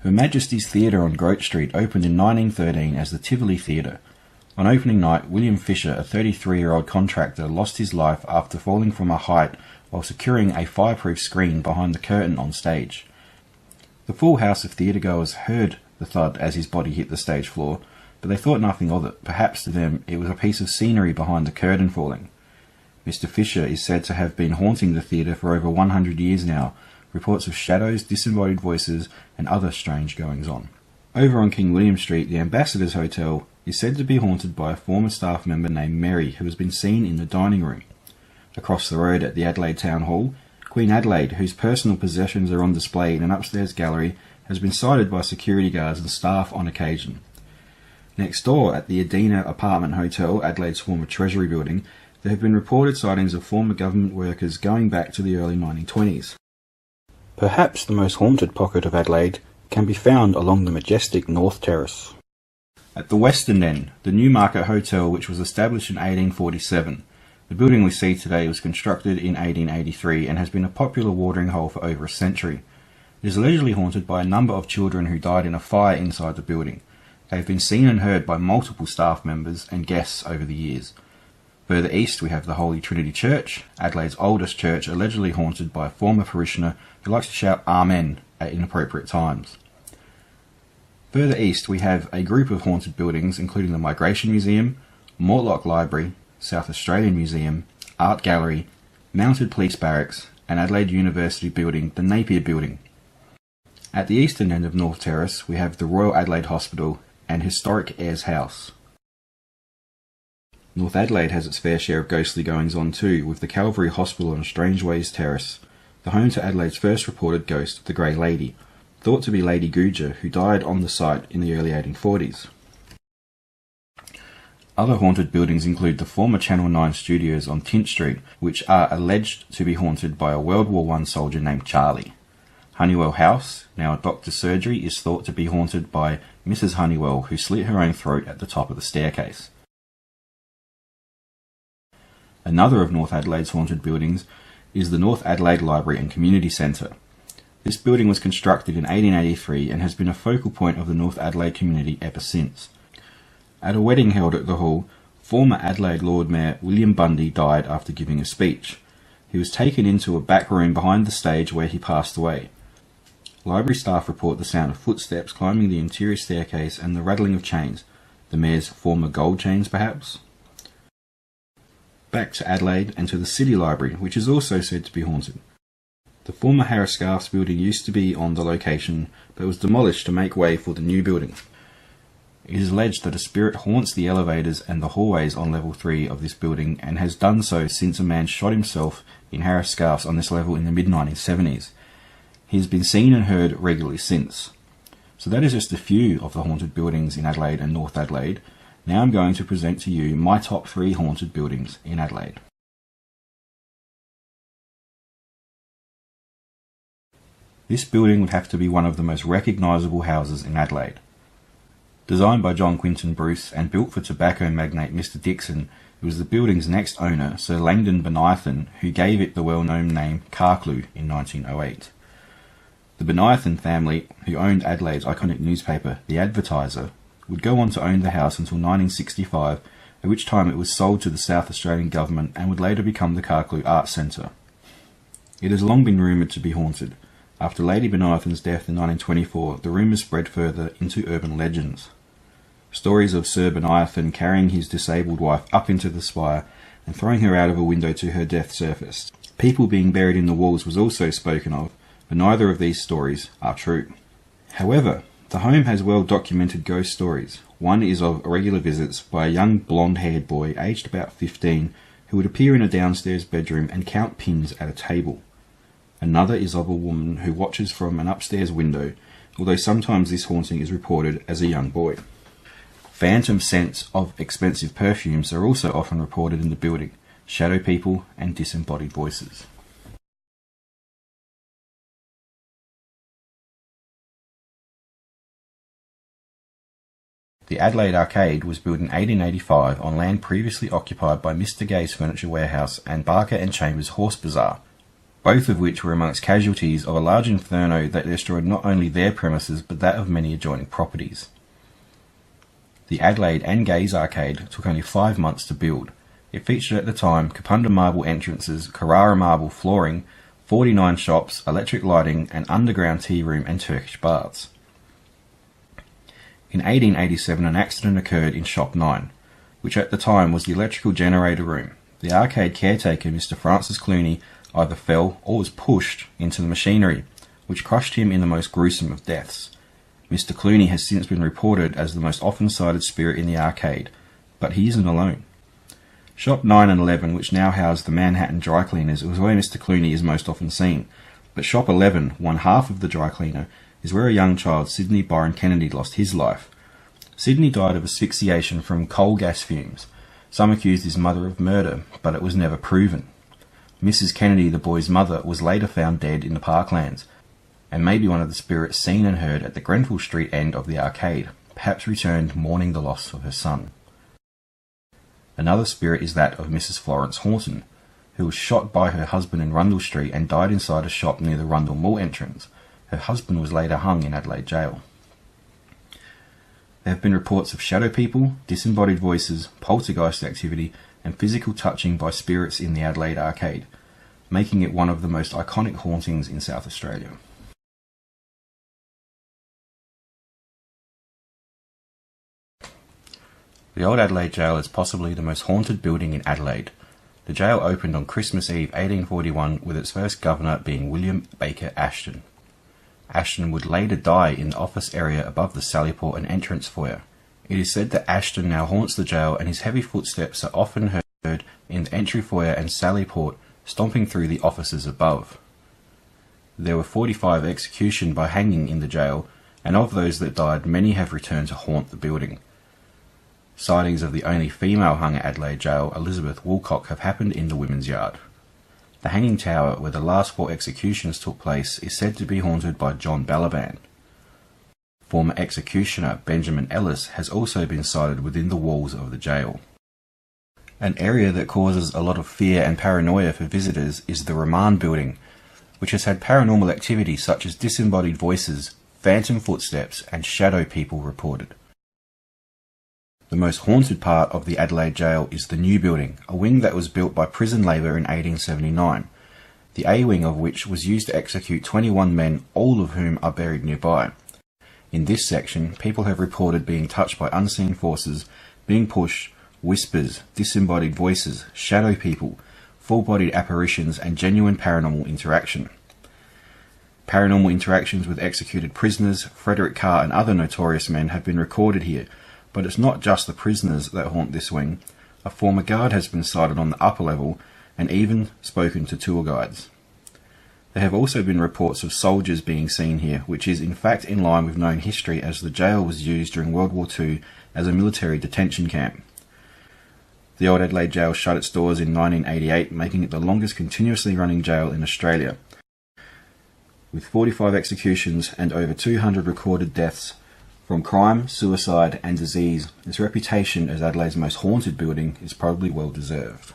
Her Majesty's Theatre on Grote Street opened in 1913 as the Tivoli Theatre. On opening night, William Fisher, a 33-year-old contractor, lost his life after falling from a height while securing a fireproof screen behind the curtain on stage. The full house of theatregoers heard the thud as his body hit the stage floor, but they thought nothing of it. Perhaps to them it was a piece of scenery behind the curtain falling. Mr. Fisher is said to have been haunting the theatre for over 100 years now. Reports of shadows, disembodied voices, and other strange goings-on. Over on King William Street, the Ambassador's Hotel is said to be haunted by a former staff member named Mary, who has been seen in the dining room. Across the road at the Adelaide Town Hall, Queen Adelaide, whose personal possessions are on display in an upstairs gallery, has been sighted by security guards and staff on occasion. Next door, at the Adina Apartment Hotel, Adelaide's former Treasury building, there have been reported sightings of former government workers going back to the early 1920s. Perhaps the most haunted pocket of Adelaide can be found along the majestic North Terrace. At the western end, the Newmarket Hotel, which was established in 1847. The building we see today was constructed in 1883 and has been a popular watering hole for over a century. It is allegedly haunted by a number of children who died in a fire inside the building. They have been seen and heard by multiple staff members and guests over the years. Further east we have the Holy Trinity Church, Adelaide's oldest church, allegedly haunted by a former parishioner who likes to shout Amen at inappropriate times. Further east we have a group of haunted buildings including the Migration Museum, Mortlock Library, South Australian Museum, Art Gallery, Mounted Police Barracks, and Adelaide University building, the Napier Building. At the eastern end of North Terrace we have the Royal Adelaide Hospital and historic Ayres House. North Adelaide has its fair share of ghostly goings-on too, with the Calvary Hospital on Strangeways Terrace, the home to Adelaide's first reported ghost, the Grey Lady, thought to be Lady Guja, who died on the site in the early 1840s. Other haunted buildings include the former Channel 9 studios on Tint Street, which are alleged to be haunted by a World War I soldier named Charlie. Honeywell House, now a doctor's surgery, is thought to be haunted by Mrs. Honeywell, who slit her own throat at the top of the staircase. Another of North Adelaide's haunted buildings is the North Adelaide Library and Community Centre. This building was constructed in 1883 and has been a focal point of the North Adelaide community ever since. At a wedding held at the hall, former Adelaide Lord Mayor William Bundy died after giving a speech. He was taken into a back room behind the stage where he passed away. Library staff report the sound of footsteps climbing the interior staircase and the rattling of chains, the mayor's former gold chains perhaps. Back to Adelaide and to the City Library, which is also said to be haunted. The former Harris Scarf's building used to be on the location, but was demolished to make way for the new building. It is alleged that a spirit haunts the elevators and the hallways on level 3 of this building and has done so since a man shot himself in Harris Scarf's on this level in the mid-1970s. He has been seen and heard regularly since. So that is just a few of the haunted buildings in Adelaide and North Adelaide. Now I'm going to present to you my top 3 haunted buildings in Adelaide. This building would have to be one of the most recognisable houses in Adelaide. Designed by John Quinton Bruce and built for tobacco magnate Mr. Dixon, it was the building's next owner, Sir Langdon Bonython, who gave it the well-known name Carclew in 1908. The Bonython family, who owned Adelaide's iconic newspaper, The Advertiser, would go on to own the house until 1965, at which time it was sold to the South Australian government and would later become the Carclew Arts Centre. It has long been rumoured to be haunted. After Lady Bonython's death in 1924, the rumours spread further into urban legends. Stories of Sir Bonython carrying his disabled wife up into the spire and throwing her out of a window to her death surfaced. People being buried in the walls was also spoken of, but neither of these stories are true. However, the home has well-documented ghost stories. One is of regular visits by a young blonde-haired boy aged about 15 who would appear in a downstairs bedroom and count pins at a table. Another is of a woman who watches from an upstairs window, although sometimes this haunting is reported as a young boy. Phantom scents of expensive perfumes are also often reported in the building, shadow people and disembodied voices. The Adelaide Arcade was built in 1885 on land previously occupied by Mr. Gay's Furniture Warehouse and Barker and Chambers Horse Bazaar. both of which were amongst casualties of a large inferno that destroyed not only their premises but that of many adjoining properties. The Adelaide and Gaze Arcade took only 5 months to build. It featured at the time Kapunda marble entrances, Carrara marble flooring, 49 shops, electric lighting, an underground tea room and Turkish baths. In 1887 an accident occurred in Shop 9, which at the time was the electrical generator room. The arcade caretaker, Mr. Francis Clooney, either fell or was pushed into the machinery, which crushed him in the most gruesome of deaths. Mr. Clooney has since been reported as the most often sighted spirit in the arcade, but he isn't alone. Shop 9 and 11, which now house the Manhattan dry cleaners, was where Mr. Clooney is most often seen, but Shop 11, one half of the dry cleaner, is where a young child, Sidney Byron Kennedy, lost his life. Sidney died of asphyxiation from coal gas fumes. Some accused his mother of murder, but it was never proven. Mrs. Kennedy, the boy's mother, was later found dead in the parklands, and may be one of the spirits seen and heard at the Grenfell Street end of the arcade, perhaps returned mourning the loss of her son. Another spirit is that of Mrs. Florence Horton, who was shot by her husband in Rundle Street and died inside a shop near the Rundle Mall entrance. Her husband was later hung in Adelaide Jail. There have been reports of shadow people, disembodied voices, poltergeist activity, and physical touching by spirits in the Adelaide Arcade, making it one of the most iconic hauntings in South Australia. The Old Adelaide Jail is possibly the most haunted building in Adelaide. The jail opened on Christmas Eve 1841 with its first governor being William Baker Ashton. Ashton would later die in the office area above the Sallyport and entrance foyer. It is said that Ashton now haunts the jail and his heavy footsteps are often heard in the entry foyer and Sallyport, stomping through the offices above. There were 45 executions by hanging in the jail, and of those that died, many have returned to haunt the building. Sightings of the only female hung at Adelaide Jail, Elizabeth Woolcock, have happened in the Women's Yard. The hanging tower, where the last 4 executions took place, is said to be haunted by John Balaban. Former executioner Benjamin Ellis has also been sighted within the walls of the jail. An area that causes a lot of fear and paranoia for visitors is the Remand Building, which has had paranormal activity such as disembodied voices, phantom footsteps, and shadow people reported. The most haunted part of the Adelaide Jail is the new building, a wing that was built by prison labour in 1879, the A wing of which was used to execute 21 men, all of whom are buried nearby. In this section, people have reported being touched by unseen forces, being pushed, whispers, disembodied voices, shadow people, full-bodied apparitions, and genuine paranormal interaction. Paranormal interactions with executed prisoners, Frederick Carr and other notorious men have been recorded here, but it's not just the prisoners that haunt this wing. A former guard has been sighted on the upper level and even spoken to tour guides. There have also been reports of soldiers being seen here, which is in fact in line with known history as the jail was used during World War II as a military detention camp. The Old Adelaide Jail shut its doors in 1988, making it the longest continuously running jail in Australia. With 45 executions and over 200 recorded deaths from crime, suicide and disease, its reputation as Adelaide's most haunted building is probably well deserved.